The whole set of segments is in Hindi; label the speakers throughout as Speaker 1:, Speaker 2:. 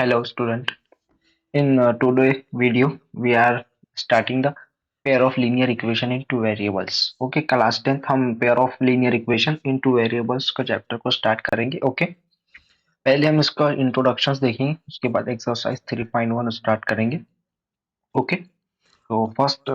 Speaker 1: Hello student. In today's video, we are starting the pair of linear equation in two variables. Okay, class 10th हम pair of linear equation in two variables का चैप्टर को स्टार्ट करेंगे. ओके, पहले हम इसका इंट्रोडक्शंस देखेंगे, उसके बाद एक्सरसाइज 3.1 स्टार्ट करेंगे. ओके, तो फर्स्ट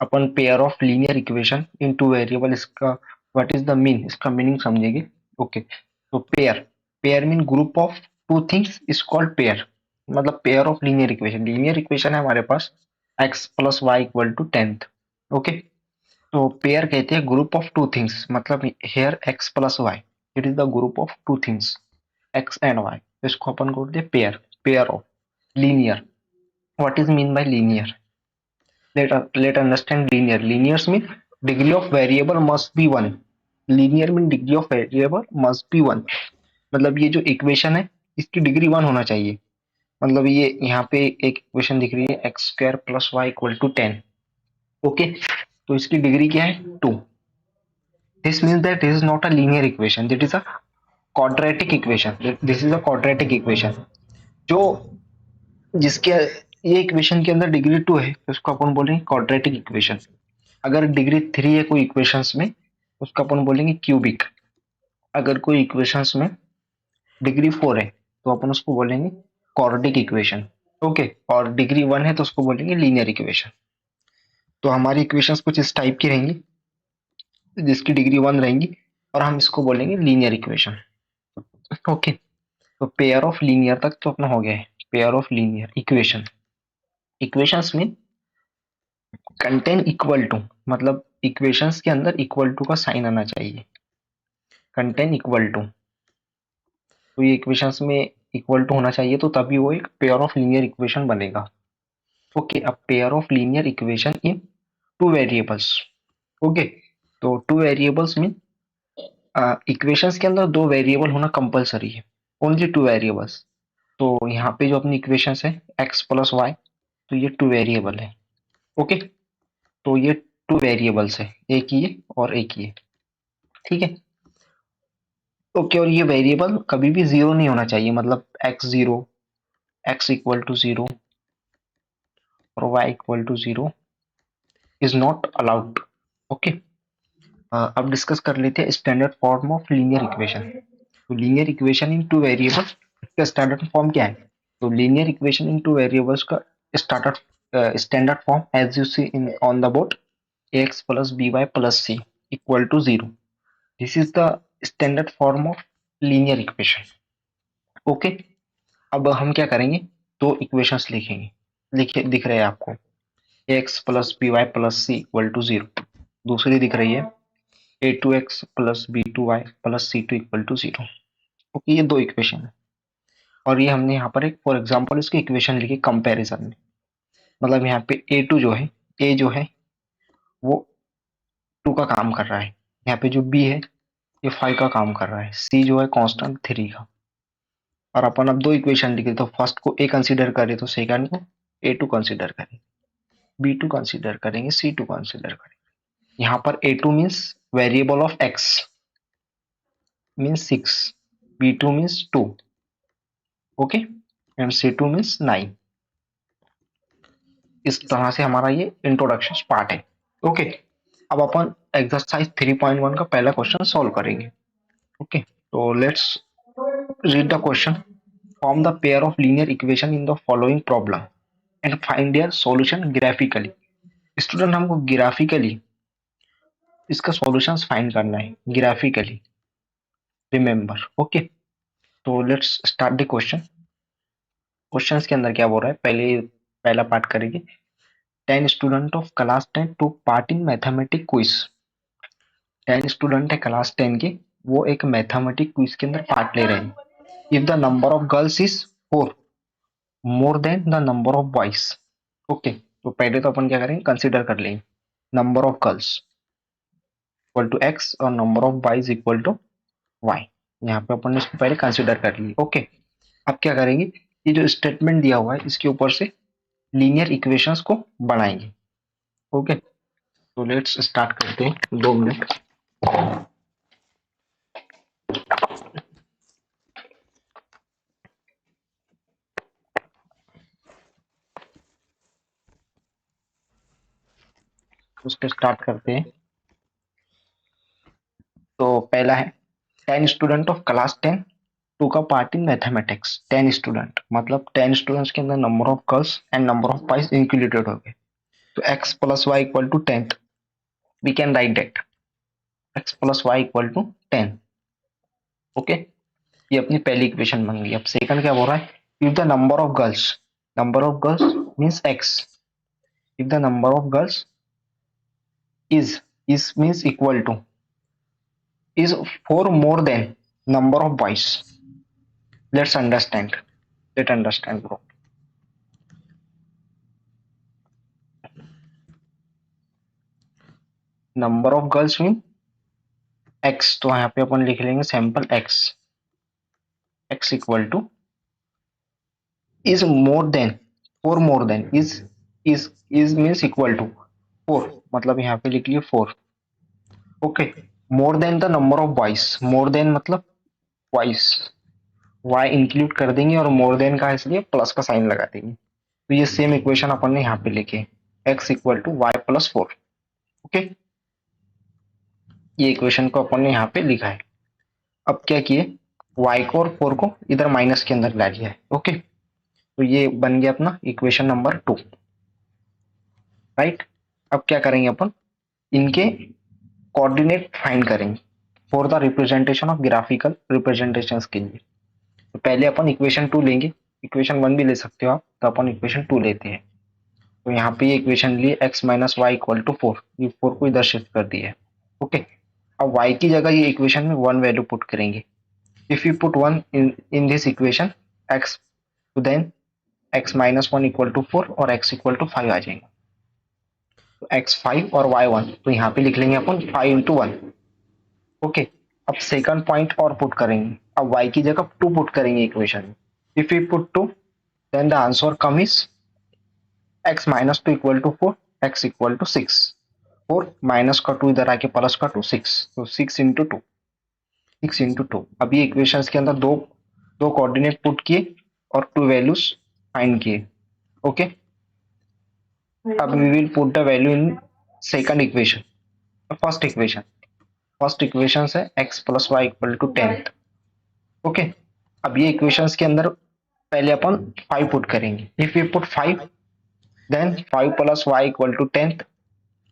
Speaker 1: अपन pair of linear equation in two variable, इसका व्हाट इज द मीन, इसका मीनिंग समझेंगे. ओके, तो pair pair mean group of two things is called pair. मतलब पेयर ऑफ लीनियर इक्वेशन है हमारे पास x plus y equal to 10th. Okay, तो पेयर कहते हैं ग्रुप ऑफ टू थिंग्स. मतलब here x plus y, it is the group of two things x and y. इसको अपन बोलते हैं pair. Pair of linear. What is mean by linear? Let understand linear. Linears mean degree of variable must be one. Linear mean degree of variable must be one. मतलब ये जो इक्वेशन है इसकी डिग्री वन होना चाहिए. मतलब ये यहाँ पे एक इक्वेशन दिख रही है x square plus y equal to 10. Okay, तो इसकी डिग्री क्या है? 2. This means that this is not a linear equation, that is a quadratic equation. This is a quadratic equation जो जिसके ये इक्वेशन के अंदर डिग्री 2 है, तो उसको अपन बोलेंगे क्वाड्रेटिक इक्वेशन. अगर डिग्री 3 है कोई इक्वेशंस में, उसको अपन बोलेंगे क्यूबिक. अगर कोई इक्वेशंस में डिग्री 4 है, तो अपन उसको बोलेंगे क्वाड्रेटिक इक्वेशन. ओके, और डिग्री 1 है तो उसको बोलेंगे लीनियर इक्वेशन. तो हमारी इक्वेशंस कुछ इस टाइप की रहेंगी जिसकी डिग्री 1 रहेंगी, और हम इसको बोलेंगे लीनियर इक्वेशन. ओके, तो पेयर ऑफ लीनियर तक तो अपना हो गया है. Pair of linear equation. Equations में कंटेन इक्वल टू, मतलब इक्वेशंस के अंदर इक्वल टू का साइन आना चाहिए. कंटेन इक्वल टू, तो ये इक्वेशंस में इक्वल टू होना चाहिए, तो तभी वो एक पेयर ऑफ लीनियर इक्वेशन बनेगा. ओके, अब pair of linear equation in two variables. Okay, तो टू वेरिएबल्स में इक्वेशंस के अंदर दो वेरिएबल होना कंपलसरी है. Only two variables. तो यहाँ पे जो अपनी इक्वेशंस है एक्स प्लस वाई, तो ये टू वेरिएबल है. ओके, तो ये टू वेरिएबल्स है, एक ये और एक ये. ठीक है. ओके, और ये वेरिएबल कभी भी जीरो नहीं होना चाहिए. मतलब x zero, x equal to zero और y equal to zero is not allowed. Okay, अब डिस्कस कर लेते हैं standard form of linear equation. तो linear equation in two variable का स्टैंडर्ड फॉर्म क्या है? तो linear equation in two variables का standard form as you see in on the board, x plus b y plus c equal to zero. This is the standard form of linear equation. Okay, अब हम क्या करेंगे, दो इक्वेशंस लिखेंगे. लिखे दिख रहे हैं आपको, x plus b y plus c equal to zero. दूसरी दिख रही है a two x plus b two y plus c two equal to zero. Okay, ये दो इक्वेशन है, और ये हमने यहाँ पर एक फॉर एग्जाम्पल इसकी इक्वेशन लिखी कंपैरिजन में. मतलब यहाँ पे ए टू जो है, ए जो है वो 2 का काम कर रहा है. यहाँ पे जो बी है ये 5 का काम कर रहा है. सी जो है कांस्टेंट 3 का. और अपन अब दो इक्वेशन लिखे, तो फर्स्ट को ए कंसीडर करें तो सेकंड को ए टू कंसीडर करें, बी टू कंसीडर करेंगे, सी टू कंसीडर करेंगे. यहाँ पर a two means variable of x means 6, b two means 2. Okay, and c two means 9. इस तरह से हमारा ये इंट्रोडक्शन पार्ट है. ओके, अब अपन एक्सरसाइज 3.1 का पहला क्वेश्चन सॉल्व करेंगे. ओके, तो let's read the question. Form the pair of linear equation in the following problem and find their solution graphically. Student, हमको ग्राफिकली इसका सॉल्यूशंस फाइंड करना है, ग्राफिकली. रिमेंबर. ओके, तो let's start the question. Questions के अंदर क्या बोल रहा है, पहले पहला पार्ट करेंगे. 10 student of class 10 took part in mathematic quiz. 10 student है क्लास 10 के, वो एक मैथमेटिक क्विज के अंदर पार्ट ले रहे हैं. If the number of girls is 4 more than the number of boys. Okay, तो पहले तो अपन क्या करेंगे, कंसीडर कर लेंगे number of girls equal to x और number of boys equal to y. यहाँ पे अपन ने इसको पहले कंसीडर कर ली. ओके, अब क्या करेंगे, ये जो स्टेटमेंट दिया हुआ है इसके ऊपर से लीनियर इक्वेशंस को बनाएंगे. ओके, तो लेट्स स्टार्ट करते हैं. 2 मिनट. उसको स्टार्ट करते हैं। तो पहला है 10 स्टूडेंट ऑफ क्लास 10 टू का पार्ट इन मैथमेटिक्स। 10 स्टूडेंट मतलब 10 स्टूडेंट्स के अंदर number of girls and number of boys included हो गए। तो x plus y equal to 10, we can write that x plus y equal to 10। Okay, ये अपनी पहली इक्वेशन बन गई। अब सेकंड क्या बोल रहा है, if the number of girls means x, if the number of girls is means equal to is 4 more than number of boys. Let's understand. Let understand, bro. Number of girls mean x, तो यहाँ पे अपन लिख लेंगे sample x equal to is more than 4 more than is means equal to 4, मतलब यहाँ पे लिख लिए 4। Okay, more than the number of boys, more than मतलब बॉयज, y इंक्लूड कर देंगे और मोर देन का इसलिए प्लस का साइन लगा देंगे। तो ये सेम इक्वेशन अपन ने यहाँ पे लिखे x equal to y plus 4। Okay, ये इक्वेशन को अपन ने यहाँ पे लिखा है। अब क्या किए, y को और 4 को इधर माइनस के अंदर ला दिया है। ओके, तो ये बन गया अपना इक्वेशन नंबर 2, राइट। अब क्या करेंगे अपन, इनके कोऑर्डिनेट फाइंड करेंगे for the representation of graphical representations के लिए। तो पहले अपन इक्वेशन 2 लेंगे, इक्वेशन 1 भी ले सकते हो आप, तो अपन इक्वेशन 2 लेते हैं। तो यहाँ पे ये इक्वेशन लिए x minus y equal to 4, ये 4 को इधर शिफ्ट कर दिया है। ओके, अब y की जगह ये इक्वेशन में 1 वैल्यू पुट करेंगे। If you put 1 in this equation x, तो then x minus 1 equal to 4 और x इक्वल टू 5 आ जाएंगे। तो x 5 और y 1, तो यहाँ पे लिख लेंगे अपन 5 इंटू 1। ओके, अब सेकंड पॉइंट और पुट करेंगे, अब y की जगह 2 पुट करेंगे इक्वेशन में। If you put 2 then the answer come is x minus 2 equal to 4, x equal to 6। 4 minus का 2 इधर आके प्लस का 2, 6, तो 6 इंटू 2, 6 इंटू 2। अब ये इक्वेशन के अंदर दो दो कोऑर्डिनेट पुट किए और 2 वैल्यूज फाइंड किए। ओके, अब we will put the value in second equation, first equation है x plus y equal to 10। Okay, अब ये इक्वेशंस के अंदर पहले अपन 5 पुट करेंगे। If you put 5 then 5 plus y equal to 10,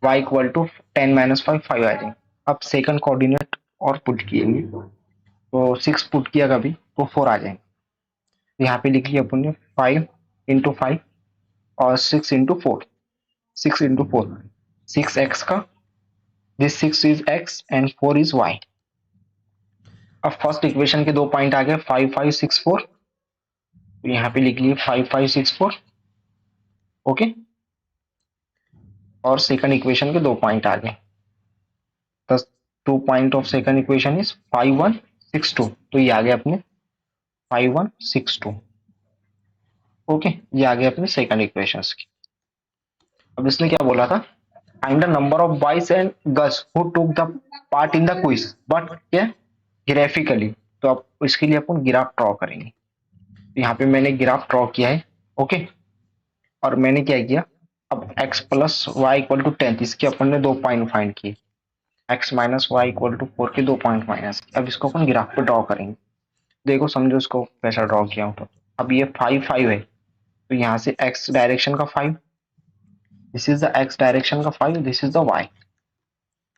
Speaker 1: y equal to 10 minus 5, 5 आ जाएंगे। अब सेकंड कोऑर्डिनेट और पुट किएंगे, तो 6 पुट किया कभी तो 4 आ जाएंगे। यहाँ पे लिख लिया अपन ने 5 इंटू 5 और 6 इंटू 4, 6 इंटू 4, 6x का, this 6 is x and 4 is y। अब फर्स्ट इक्वेशन के 2 पॉइंट आ गए 5 5 6 4, तो यहाँ पे लिख लिए 5 5 6 4। ओके, और सेकंड इक्वेशन के 2 पॉइंट आ गए, the 2 point of second equation is 5162, तो ये आ गया अपने 5162। ओके, ये आ गया अपने सेकंड इक्वेशंस की। अब इसने क्या बोला था, find the number of boys and girls who took the part in the quiz, but क्या ग्राफिकली। तो अब इसके लिए अपन ग्राफ ड्रॉ करेंगे। तो यहाँ पे मैंने ग्राफ ड्रॉ किया है। ओके, और मैंने क्या किया, अब x plus y equal to 10, इसके अपन ने 2 पॉइंट फाइंड किए, x minus y equal to 4 के 2 पॉइंट माइनस। अब इसको अपन ग्राफ पे ड्रॉ करेंगे। देखो समझो इसको कैसा ड्रॉ किया हूं। तो अब ये 5 5 है, तो यहाँ से x डायरेक्शन का 5, this is the x direction का 5, this is the y।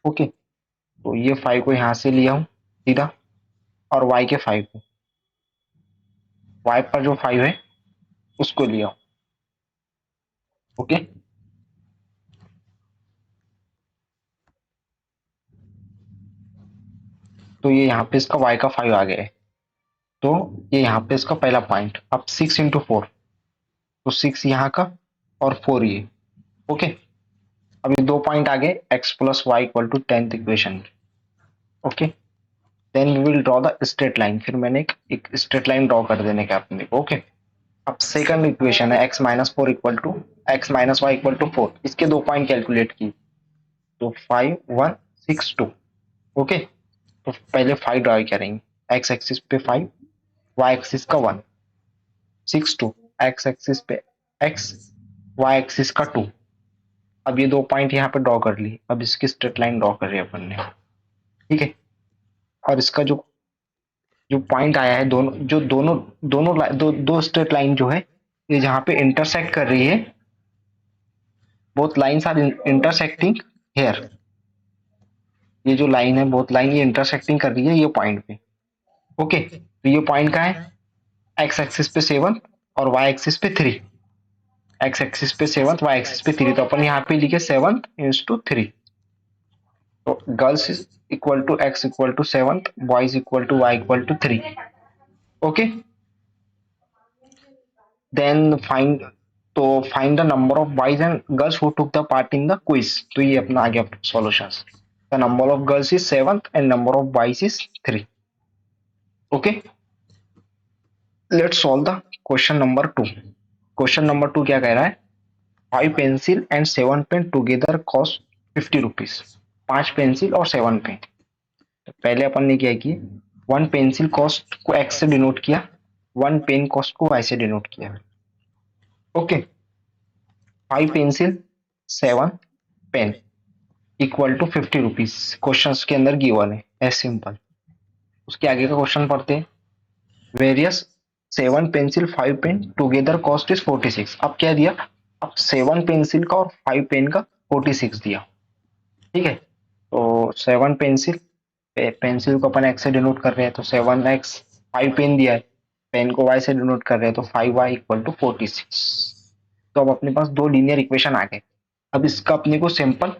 Speaker 1: Okay, तो ये 5 को यहाँ से लिया हूं सीधा, और y के 5 को, y पर जो 5 है उसको लिया हूं। ओके, तो ये यहाँ पे इसका y का 5 आ गया है, तो ये यहाँ पे इसका पहला पॉइंट। अब 6 इंटू 4, तो 6 यहाँ का और 4 ये। ओके, अब ये 2 पॉइंट आ गए x plus y equal to 10th equation. Okay, then we will draw the straight line, फिर मैंने एक स्ट्रेट लाइन ड्रॉ कर देने का अपने को। ओके, अब सेकंड इक्वेशन है x minus 4 equal to x minus y equal to 4, इसके 2 पॉइंट कैलकुलेट की, तो 5 1 6 2। ओके, तो पहले 5 ड्रॉ करेंगे, x एक्सिस पे 5, y एक्सिस का 1, 6 2, x एक्सिस पे x, y एक्सिस का 2। अब ये 2 पॉइंट यहाँ पे ड्रॉ कर लिए, अब इसकी स्ट्रेट लाइन ड्रॉ कर रही है अपन ने, ठीक है। और इसका जो जो पॉइंट आया है, दो स्ट्रेट लाइन जो है ये जहाँ पे इंटरसेक्ट कर रही है, both lines are intersecting here. ये जो लाइन है, बोथ लाइन ये इंटरसेक्टिंग कर रही है ये पॉइंट पे। ओके, तो ये पॉइंट कहाँ है? एक्स एक्सिस पे 7 और वाई एक्सिस पे 3। एक्स एक्सिस पे 7, वाई एक्सिस पे 3, तो अपन यहाँ पे लिखे 7/3। तो girls is equal to x equal to 7, boys equal to y equal to 3। Okay, then find, तो find the number of boys and girls who took the part in the quiz. तो ये अपना आ गया solution. The number of girls is 7 and number of boys is 3। Okay, let's solve the question number 2। Question number 2 क्या कह रहा है? 5 pencil and 7 pen together cost 50 rupees. 5 pencil और 7 पेन। तो पहले अपन ने क्या किया, 1 पेंसिल कॉस्ट को एक्स से डिनोट किया, 1 पेन कॉस्ट को वाई से डिनोट किया। Okay, 5 pencil 7 pen equal to 50 rupees question के अंदर गिवन है, एज सिंपल। उसके आगे का क्वेश्चन पढ़ते हैं। Various 7 pencil 5 pen together cost is 46। अब क्या दिया? अब 7 पेंसिल का और 5 पेन का 46 दिया, ठीक है। तो 7 पेंसिल, पेंसिल को अपन एक्स से डिनोट कर रहे हैं तो 7x, 5 पेन दिया है, पेन को y से डिनोट कर रहे हैं तो 5y इक्वल टू 46। तो अब अपने पास दो लीनियर इक्वेशन आ गए। अब इसका अपने को सिंपल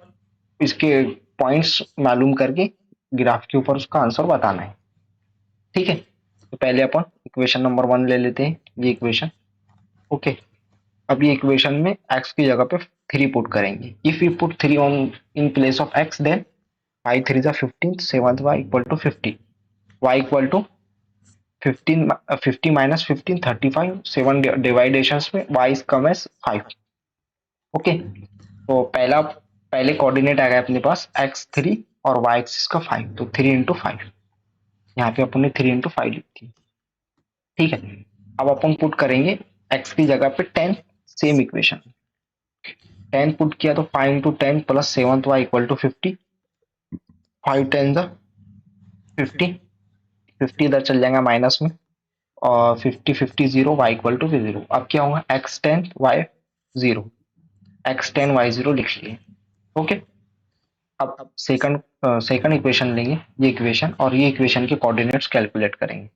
Speaker 1: इसके पॉइंट्स मालूम करके ग्राफ के ऊपर उसका आंसर बताना है, ठीक है। तो पहले अपन इक्वेशन नंबर 1 ले लेते हैं, ये इक्वेशन। ओके, अब ये इक्वेशन में x की जगह पे 3 पुट करेंगे। If you put 3 on in place of x, then 5 3 जा 15, 7 y equal to 50, y equal to 50 minus 15 35, 7 divisions में y is come as 5। Okay, तो पहले कोऑर्डिनेट आ गया अपने पास x3 और y एक्सिस का 5, तो 3 इंटू 5, यहाँ पे अपन ने 3 इंटू 5 लिख दी, ठीक है। अब अपन पुट करेंगे x की जगह पे 10, सेम इक्वेशन। 10 पुट किया तो 5 into 10 plus 7 y equal to 50, 5 10 जा 50, 50 इधर चल जाएगा माइनस में, और 50 50 0, y इक्वल टू 0। अब क्या होगा? x10 y 0, x10 y 0 लिख लिए। ओके, अब सेकंड इक्वेशन लेंगे, ये इक्वेशन, और ये इक्वेशन के कोऑर्डिनेट्स कैलकुलेट करेंगे।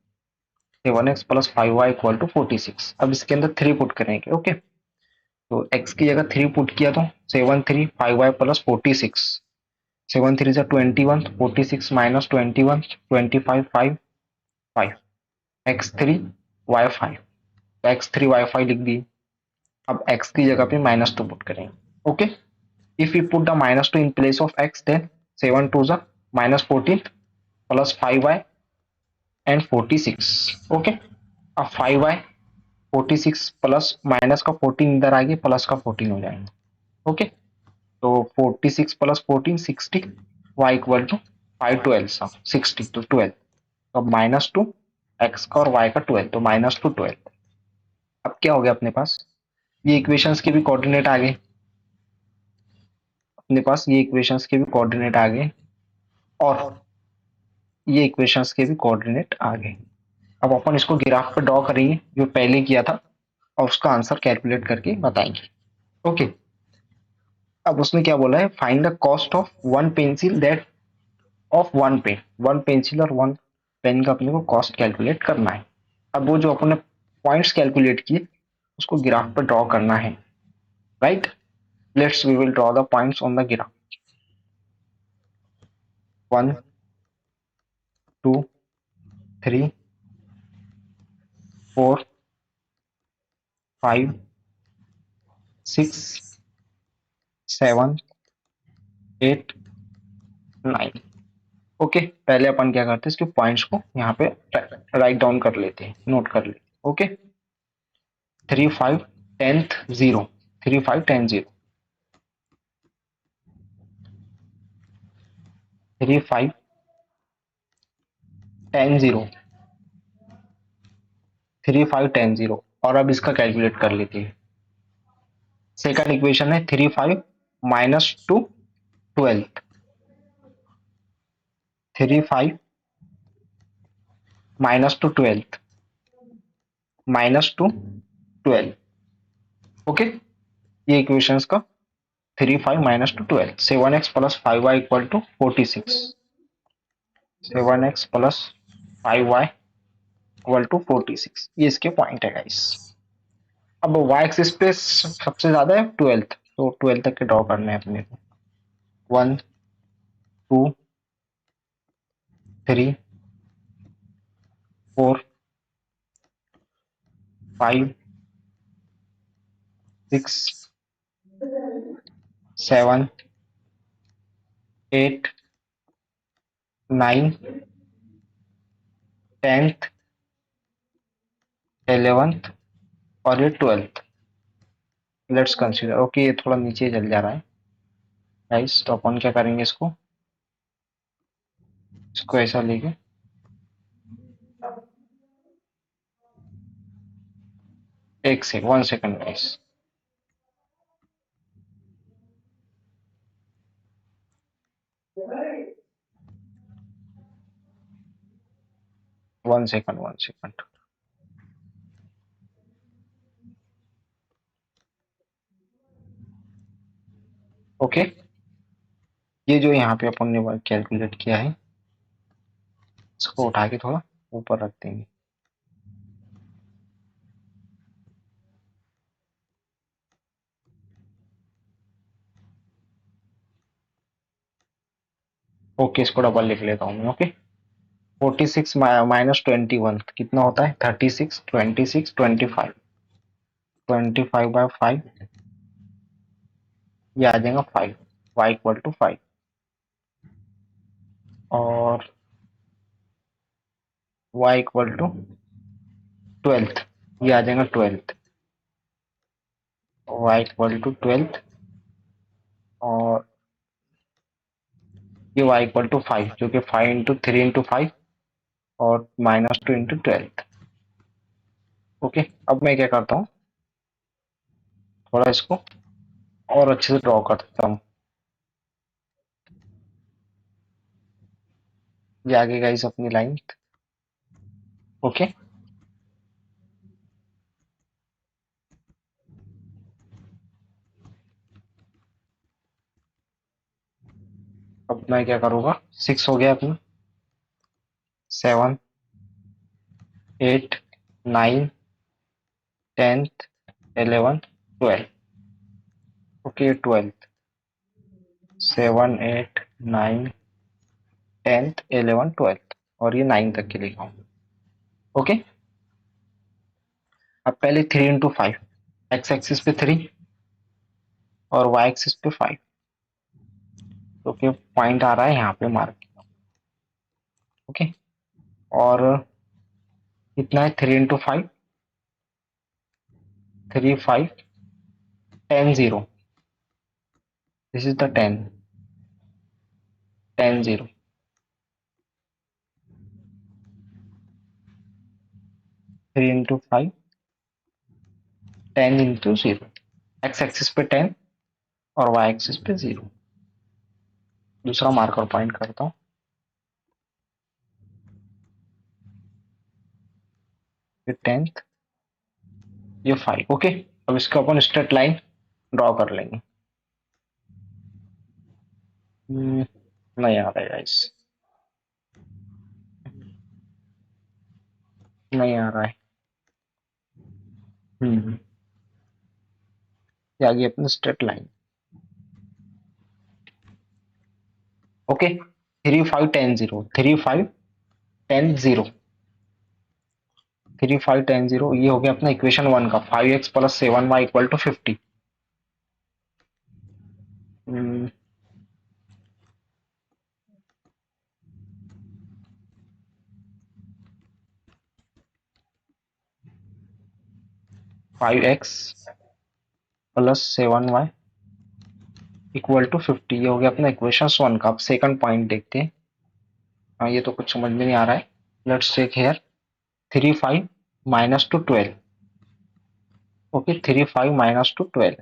Speaker 1: 7x plus 5y equal to 46। अब इसके अंदर 3 पुट करेंगे। ओके, तो x की जगह 3 पुट किया तो 7 3 5y प्लस 46, 7 3 जा 21, 46 minus 21 25 5 5, x3 y5, x3 y5 लिख दिए। अब x की जगह पे -2 पुट करेंगे। Okay, if you put the -2 in place of x, then 7 2 जा -14 प्लस 5y एंड 46। ओके, अब 5y 46 प्लस माइनस का 14 इधर आएगी, प्लस का 14 हो जाएंगे। ओके, तो 46 प्लस 14 60, y इक्वल टू 5 12 60 तो 12। अब -2 x का और y का 12, तो -2 12। अब क्या हो गया अपने पास? ये इक्वेशंस के भी कोऑर्डिनेट आ गए अपने पास, ये इक्वेशंस के भी कोऑर्डिनेट आ गए, और ये इक्वेशंस के भी कोऑर्डिनेट आ गए। अब अपन इसको ग्राफ पे ड्रॉ करेंगे जो पहले किया था, और उसका आंसर कैलकुलेट करके बताएंगे। ओके, अब उसने क्या बोला है? Find the cost of one pencil that of one pen. One pencil और वन पेन का अपने को कॉस्ट कैलकुलेट करना है। अब वो जो अपने पॉइंट्स कैलकुलेट किए उसको ग्राफ पे ड्रॉ करना है, right. Let's we will draw the points on the graph. 1 2 3 4 5 6 7 8 9। Okay, पहले अपन क्या करते हैं, इसके पॉइंट्स को यहाँ पे राइट डाउन कर लेते हैं, नोट कर लेते हैं। ओके, 3 5 10 0, 3 5 10 0, 3 5 10 0, 3 5 10 0। और अब इसका कैलकुलेट कर लेते हैं। सेकंड इक्वेशन है 3 5 minus two 12th, 3 5 minus two 12th minus two 12। Okay, ये इक्वेशंस का 3 5 - 2 12, 7x + 5y = 46, 7x + 5y = 46, ये इसके पॉइंट है गाइस। अब y एक्सिस पे सबसे ज्यादा है 12th, तो 12 तक के ड्रॉ करने हैं अपने को। 1 2 3 4 5 6 7 8 9 10th 11th और ये 12th। लेट्स कंसीडर, ओके ये थोड़ा नीचे चल जा रहा है गाइस, तो अपन क्या करेंगे, इसको ऐसा लेके, एक से 1 second guys, 1 second 1 second. Okay, ये जो यहाँ पे अपन ने कैलकुलेट किया है, इसको उठा के थोड़ा ऊपर रख देंगे। ओके, इसको डबल लिख लेता हूँ मैं। ओके, 46 - 21 कितना होता है, 36 26 25, 25/5, ये आ जाएगा 5, y = 5, और y = 12th, ये आ जाएगा 12th, y = 12th, और ये y = 5, जो कि 5 × 3 × 5 और -2 × 12th। ओके, अब मैं क्या करता हूँ, थोड़ा इसको और अच्छे से ड्रॉ कर देता हूँ। ये आगे गाइस अपनी लाइन। ओके, अब मैं क्या करूँगा, 6 हो गया अपना, 7 8 9 10th 11th 12। Okay, 12th, 7 8 9 10th 11 12th, और ये 9 तक के लिखा हूँ। ओके, अब पहले 3 × 5, एक्स एक्सिस पे 3 और वाई एक्सिस पे 5, ओके पॉइंट आ रहा है यहाँ पे मार्क। ओके, और कितना है, 3 × 5, 3 5 10 0, this is the 10 10 0, 3 × 5 10 × 0, x axis पे 10 और वाई एक्सिस पे 0। दूसरा मार्कर पॉइंट करता हूँ, ये 10th, ये 5। ओके, अब इसका अपन स्ट्रेट लाइन ड्रॉ कर लेंगे। नहीं आ रहा है गाइस, नहीं आ रहा है। हम्म ये आ गई अपनी स्ट्रेट लाइन। ओके, 3 5 10 0, 3 5 10 0, 3 5 10 0, ये हो गया अपना इक्वेशन 1 का। 5x + 7y = 50। 5x + 7y = 50, ये हो गया अपना इक्वेशन 1 का। अब सेकंड पॉइंट देखते हैं। हाँ, ये तो कुछ समझ में नहीं आ रहा है। Let's take here 3 5 - 12। ओके, 3 5 - 12,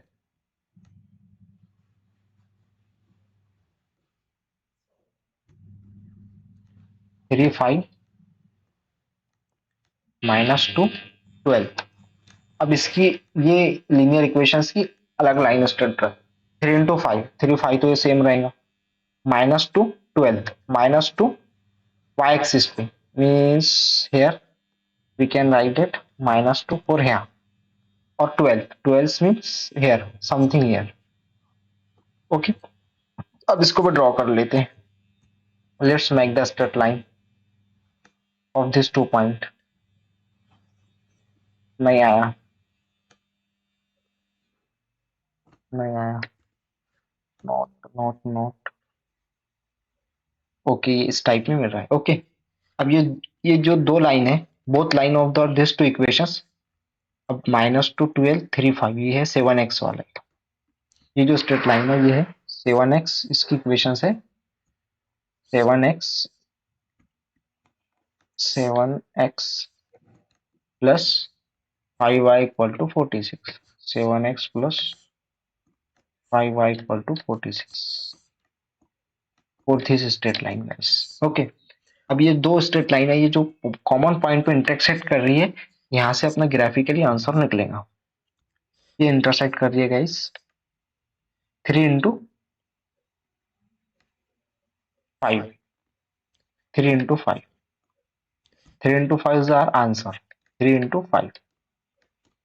Speaker 1: 3 5 -2 12। अब इसकी ये लीनियर इक्वेशंस की अलग लाइन स्ट्रक्चर, 3 × 5, 3 5 तो ये सेम रहेगा, -2 12, -2 y एक्सिस पे, means here we can write it -2 for here, और 12 12 means here something here. Okay, अब इसको भी ड्रॉ कर लेते हैं। Let's make the straight line of this 2 point. नहीं आया, नहीं आया, नॉट नॉट नॉट। ओके, इस टाइप में मिल रहा है। ओके, अब ये जो दो लाइन है, both line of the this two equations, अब -2 12 3 5, ये है 7x वाला। ये जो स्ट्रेट लाइन है ये है 7x, इसकी इक्वेशन है 7x 7x plus 5y equal to 46, 7x plus 5y equal to 46, fourth is straight line guys. Okay, अब ये दो स्ट्रेट लाइन है, ये जो कॉमन पॉइंट पे इंटरसेक्ट कर रही है, यहाँ से अपना ग्राफिकली आंसर निकलेगा। ये इंटरसेक्ट कर रही है guys 3 into 5, 3 into 5, 3 into 5 is our answer, 3 into 5।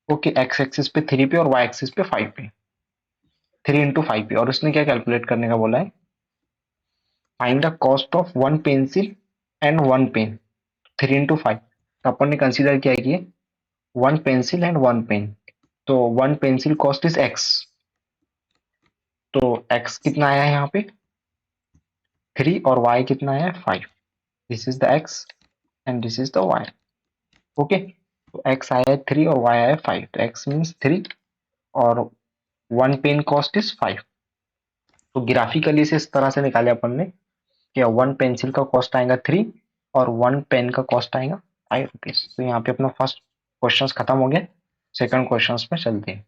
Speaker 1: Okay, x axis पे 3 पे और वाई एक्सिस पे 5 पे, 3 इंटू 5 पे। और उसने क्या कैलकुलेट करने का बोला है, find the cost of one pencil and one pen, 3 into 5। तो अपन ने कंसीडर किया कि one pencil and one pen, तो one pencil cost is x, तो एक्स कितना आया है यहाँ पे 3, और वाई कितना आया है 5। This is the x and this is the y. Okay, तो एक्स आया है 3 और वाई आया है 5, तो एक्स मीन्स 3 और वन पेन कॉस्ट इज 5। तो ग्राफिकली से इस तरह से निकाले अपन ने कि वन पेंसिल का कॉस्ट आएगा 3 और वन पेन का कॉस्ट आएगा 5 रुपीज। तो यहाँ पे अपना फर्स्ट क्वेश्चन खत्म हो गया, सेकंड क्वेश्चन में चलते हैं।